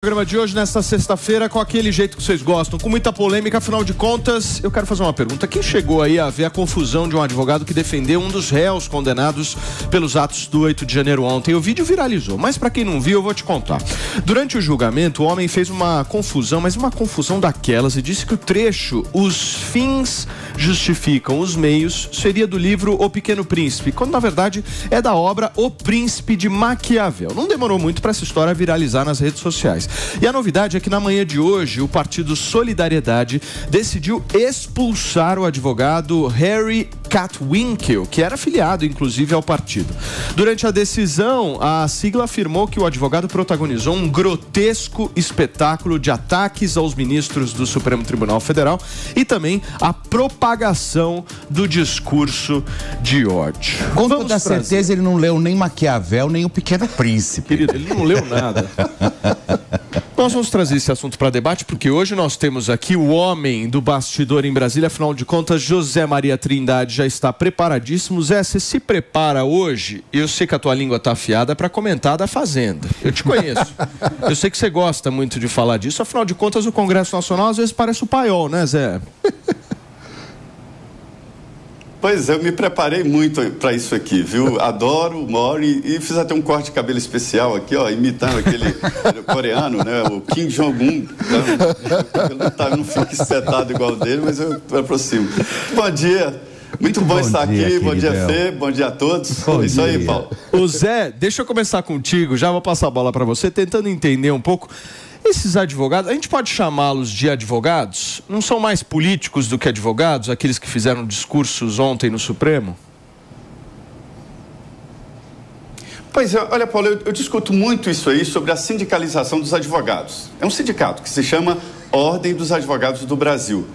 O programa de hoje, nesta sexta-feira, com aquele jeito que vocês gostam, com muita polêmica, afinal de contas, eu quero fazer uma pergunta. Quem chegou aí a ver a confusão de um advogado que defendeu um dos réus condenados pelos atos do 8 de janeiro ontem? O vídeo viralizou, mas para quem não viu, eu vou te contar. Durante o julgamento, o homem fez uma confusão, mas uma confusão daquelas, e disse que o trecho "os fins justificam os meios" seria do livro O Pequeno Príncipe, quando na verdade é da obra O Príncipe de Maquiavel. Não demorou muito para essa história viralizar nas redes sociais. E a novidade é que na manhã de hoje, o Partido Solidariedade decidiu expulsar o advogado Harry Katwinkle, que era afiliado, inclusive, ao partido. Durante a decisão, a sigla afirmou que o advogado protagonizou um grotesco espetáculo de ataques aos ministros do Supremo Tribunal Federal e também a propagação do discurso de ódio. Com toda certeza, ele não leu nem Maquiavel, nem O Pequeno Príncipe. Querido, ele não leu nada. Nós vamos trazer esse assunto para debate, porque hoje nós temos aqui o homem do bastidor em Brasília. Afinal de contas, José Maria Trindade já está preparadíssimo. Zé, você se prepara hoje? Eu sei que a tua língua está afiada para comentar da Fazenda. Eu te conheço. Eu sei que você gosta muito de falar disso. Afinal de contas, o Congresso Nacional às vezes parece o paiol, né, Zé? Pois é, eu me preparei muito para isso aqui, viu? Adoro, moro e fiz até um corte de cabelo especial aqui, ó, imitando aquele coreano, né? O Kim Jong-un. Não fica espetado igual dele, mas eu aproximo. Bom dia. Muito bom estar aqui. Bom dia, Fê. Bom dia a todos. Bom isso dia. aí, Paulo. Ô Zé, deixa eu começar contigo. Já vou passar a bola para você, tentando entender um pouco. Esses advogados, a gente pode chamá-los de advogados? Não são mais políticos do que advogados, aqueles que fizeram discursos ontem no Supremo? Pois é, olha, Paulo, eu discuto muito isso aí sobre a sindicalização dos advogados. É um sindicato que se chama Ordem dos Advogados do Brasil.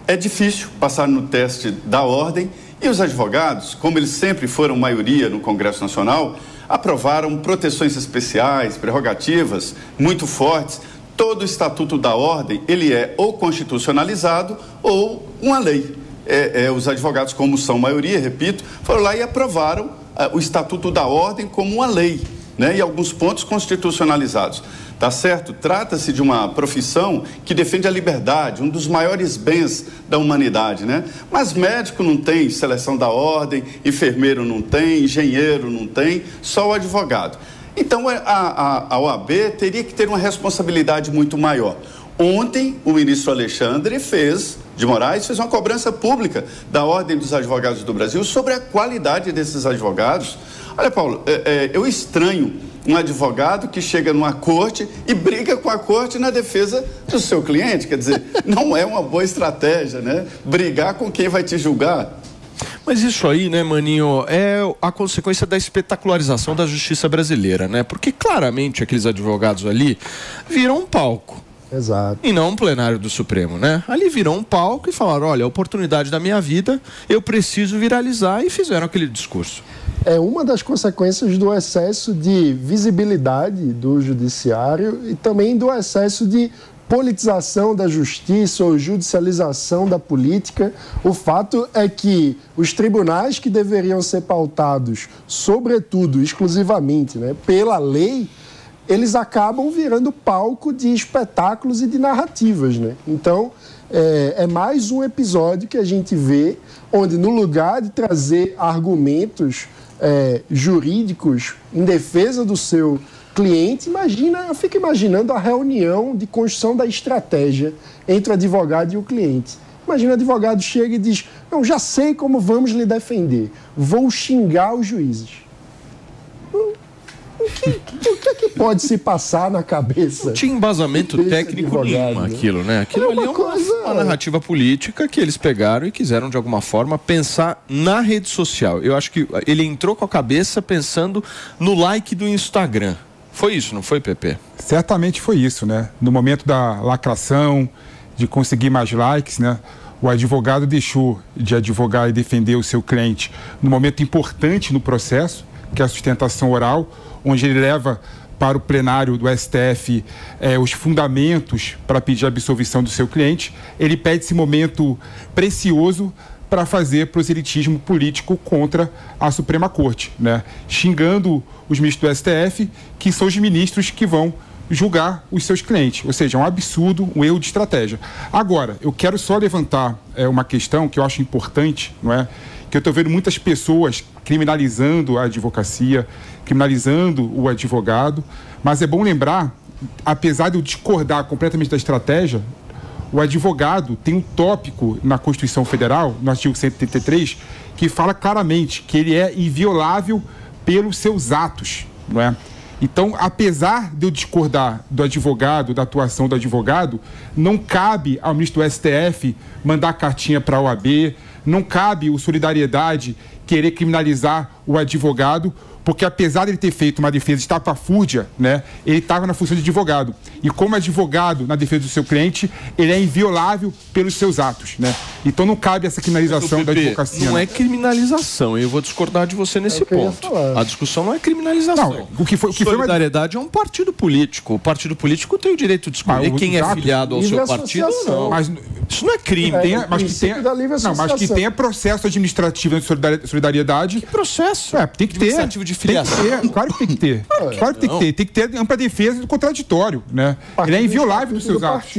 É difícil passar no teste da ordem e os advogados, como eles sempre foram maioria no Congresso Nacional, aprovaram proteções especiais, prerrogativas muito fortes. Todo o Estatuto da Ordem, ele é ou constitucionalizado ou uma lei. Os advogados, como são maioria, repito, foram lá e aprovaram o Estatuto da Ordem como uma lei, né? E alguns pontos constitucionalizados. Tá certo? Trata-se de uma profissão que defende a liberdade, um dos maiores bens da humanidade, né? Mas médico não tem seleção da ordem, enfermeiro não tem, engenheiro não tem, só o advogado. Então, a OAB teria que ter uma responsabilidade muito maior. Ontem, o ministro Alexandre de Moraes fez uma cobrança pública da Ordem dos Advogados do Brasil sobre a qualidade desses advogados. Olha, Paulo, eu estranho um advogado que chega numa corte e briga com a corte na defesa do seu cliente. Quer dizer, não é uma boa estratégia, né? Brigar com quem vai te julgar. Mas isso aí, né, Maninho, é a consequência da espetacularização da justiça brasileira, né? Porque claramente aqueles advogados ali viram um palco. Exato. E não um plenário do Supremo, né? Ali virou um palco e falaram, olha, a oportunidade da minha vida, eu preciso viralizar, e fizeram aquele discurso. É uma das consequências do excesso de visibilidade do judiciário e também do excesso de politização da justiça ou judicialização da política. O fato é que os tribunais que deveriam ser pautados, sobretudo, exclusivamente, né, pela lei, eles acabam virando palco de espetáculos e de narrativas, né? Então, é mais um episódio que a gente vê onde, no lugar de trazer argumentos jurídicos em defesa do seu cliente, eu fico imaginando a reunião de construção da estratégia entre o advogado e o cliente. Imagina o advogado chega e diz, não, já sei como vamos lhe defender, vou xingar os juízes. O que é que pode se passar na cabeça? Não tinha embasamento técnico nenhum aquilo, né? Aquilo ali é uma narrativa política que eles pegaram e quiseram, de alguma forma, pensar na rede social. Eu acho que ele entrou com a cabeça pensando no like do Instagram. Foi isso, não foi, Pepe? Certamente foi isso, né? No momento da lacração, de conseguir mais likes, né? O advogado deixou de advogar e defender o seu cliente no momento importante no processo, que é a sustentação oral, onde ele leva para o plenário do STF os fundamentos para pedir a absolvição do seu cliente. Ele pede esse momento precioso para fazer proselitismo político contra a Suprema Corte, né? Xingando os ministros do STF, que são os ministros que vão julgar os seus clientes. Ou seja, é um absurdo, um erro de estratégia. Agora, eu quero só levantar uma questão que eu acho importante, não é? Que eu estou vendo muitas pessoas criminalizando a advocacia, criminalizando o advogado, mas é bom lembrar, apesar de eu discordar completamente da estratégia, o advogado tem um tópico na Constituição Federal, no artigo 133, que fala claramente que ele é inviolável pelos seus atos, não é? Então, apesar de eu discordar do advogado, da atuação do advogado, não cabe ao ministro do STF mandar cartinha para a OAB, não cabe o Solidariedade querer criminalizar o advogado, porque apesar de ele ter feito uma defesa estapafúrdia, né, ele estava na função de advogado. E como advogado na defesa do seu cliente, ele é inviolável pelos seus atos, né? Então não cabe essa criminalização da advocacia. Não é criminalização, eu vou discordar de você nesse ponto. A discussão não é criminalização. Não, o que foi Solidariedade é um partido político. O partido político tem o direito de escolher quem é filiado ao seu partido ou não. Mas isso não é crime. Mas que tenha processo administrativo de solidariedade. Que processo? Tem que ter. Claro que tem que ter. Claro que tem que ter. Tem que ter ampla defesa do contraditório, né? Ele é inviolável dos seus atos.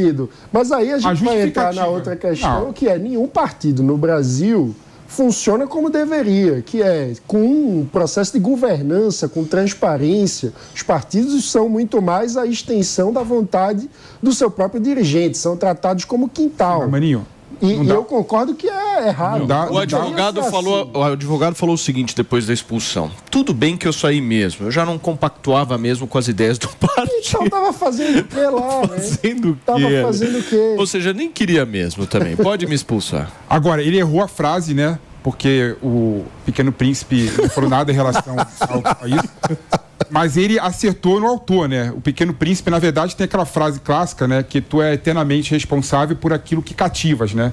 Mas aí a gente vai entrar na outra questão, que é nenhum partido no Brasil funciona como deveria, que é com um processo de governança, com transparência. Os partidos são muito mais a extensão da vontade do seu próprio dirigente, são tratados como quintal. Maninho, e eu concordo que é errado. O advogado falou o seguinte depois da expulsão: tudo bem que eu saí mesmo, eu já não compactuava mesmo com as ideias do partido. Então tava fazendo o que lá, né? Fazendo o quê? Ou seja, nem queria mesmo também. Pode me expulsar. Agora, ele errou a frase, né? Porque o Pequeno Príncipe não falou nada em relação a isso. Mas ele acertou no autor, né? O Pequeno Príncipe, na verdade, tem aquela frase clássica, né? Que tu é eternamente responsável por aquilo que cativas, né?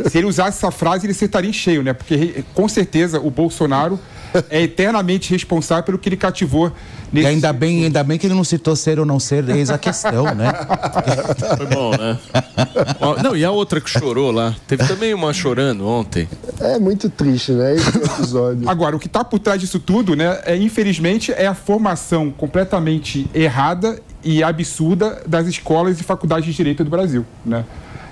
Se ele usasse essa frase, ele acertaria em cheio, né? Porque, com certeza, o Bolsonaro é eternamente responsável pelo que ele cativou. E ainda bem que ele não citou ser ou não ser, eis a questão, né? Foi bom, né? Não, e a outra que chorou lá? Teve também uma chorando ontem. É muito triste, né? Esse episódio. Agora, o que está por trás disso tudo, né? Infelizmente, é a formação completamente errada e absurda das escolas e faculdades de direito do Brasil, né?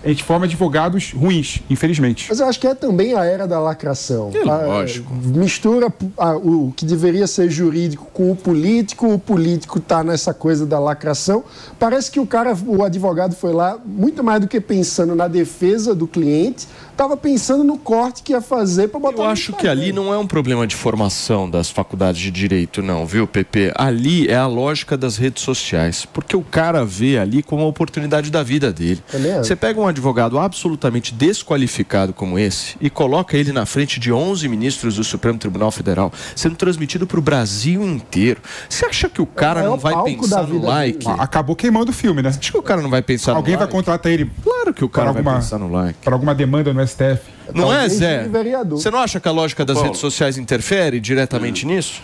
A gente forma advogados ruins, infelizmente. Mas eu acho que é também a era da lacração. Lógico. Mistura o que deveria ser jurídico com o político está nessa coisa da lacração. Parece que o advogado foi lá, muito mais do que pensando na defesa do cliente, estava pensando no corte que ia fazer para botar. Eu acho que ali não é um problema de formação das faculdades de direito, não, viu, Pepe? Ali é a lógica das redes sociais, porque o cara vê ali como uma oportunidade da vida dele. Você pega um advogado absolutamente desqualificado como esse e coloca ele na frente de 11 ministros do Supremo Tribunal Federal, sendo transmitido para o Brasil inteiro. Você acha que o cara não vai pensar no like? Acabou queimando o filme, né? Acho que o cara não vai pensar no like. Alguém vai contratar ele. Claro que o cara vai pensar no like. Para alguma demanda no STF. Não é, Zé? Você não acha que a lógica das redes sociais interfere diretamente nisso?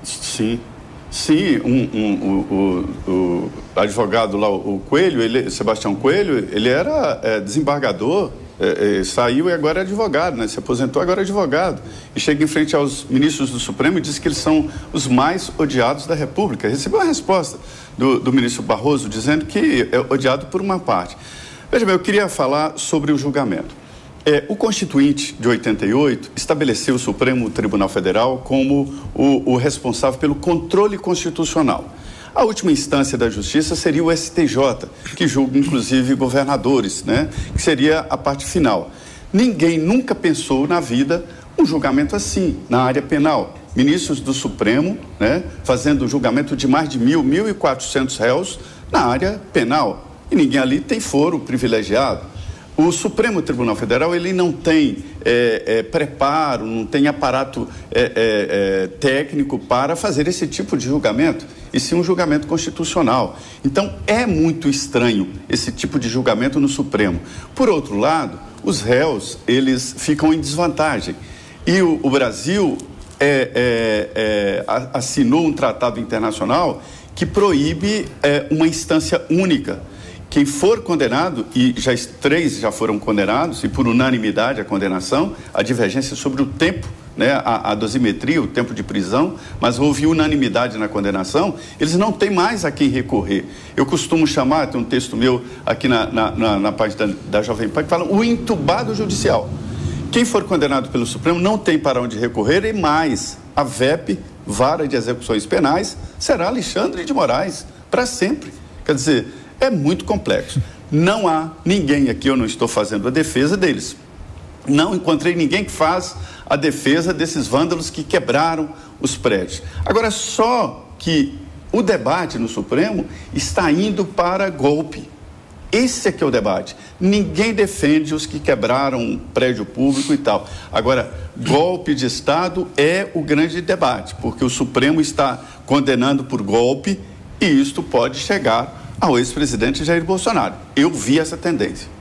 Sim. Sim, o advogado lá, o Coelho, Sebastião Coelho, ele era desembargador, saiu e agora é advogado, né? Se aposentou, agora é advogado. E chega em frente aos ministros do Supremo e diz que eles são os mais odiados da República. Recebeu uma resposta do ministro Barroso dizendo que é odiado por uma parte. Veja bem, eu queria falar sobre o julgamento. O Constituinte de 88 estabeleceu o Supremo Tribunal Federal como o responsável pelo controle constitucional. A última instância da Justiça seria o STJ, que julga inclusive governadores, né? Que seria a parte final. Ninguém nunca pensou na vida um julgamento assim, na área penal. Ministros do Supremo, né? Fazendo julgamento de mais de 1.400 réus na área penal. E ninguém ali tem foro privilegiado. O Supremo Tribunal Federal, ele não tem preparo, não tem aparato técnico para fazer esse tipo de julgamento, e sim um julgamento constitucional. Então, é muito estranho esse tipo de julgamento no Supremo. Por outro lado, os réus, eles ficam em desvantagem. E o Brasil assinou um tratado internacional que proíbe uma instância única. Quem for condenado, e 3 já foram condenados, e por unanimidade a condenação, a divergência sobre o tempo né, a dosimetria, o tempo de prisão, mas houve unanimidade na condenação, eles não têm mais a quem recorrer. Eu costumo chamar, tem um texto meu aqui na página da Jovem Pan, que fala o entubado judicial. Quem for condenado pelo Supremo não tem para onde recorrer, e mais, a VEP, Vara de Execuções Penais, será Alexandre de Moraes, para sempre. Quer dizer, é muito complexo. Não há ninguém aqui, eu não estou fazendo a defesa deles. Não encontrei ninguém que faz a defesa desses vândalos que quebraram os prédios. Agora, só que o debate no Supremo está indo para golpe. Esse é que é o debate. Ninguém defende os que quebraram um prédio público e tal. Agora, golpe de Estado é o grande debate, porque o Supremo está condenando por golpe e isto pode chegar ao ex-presidente Jair Bolsonaro. Eu vi essa tendência.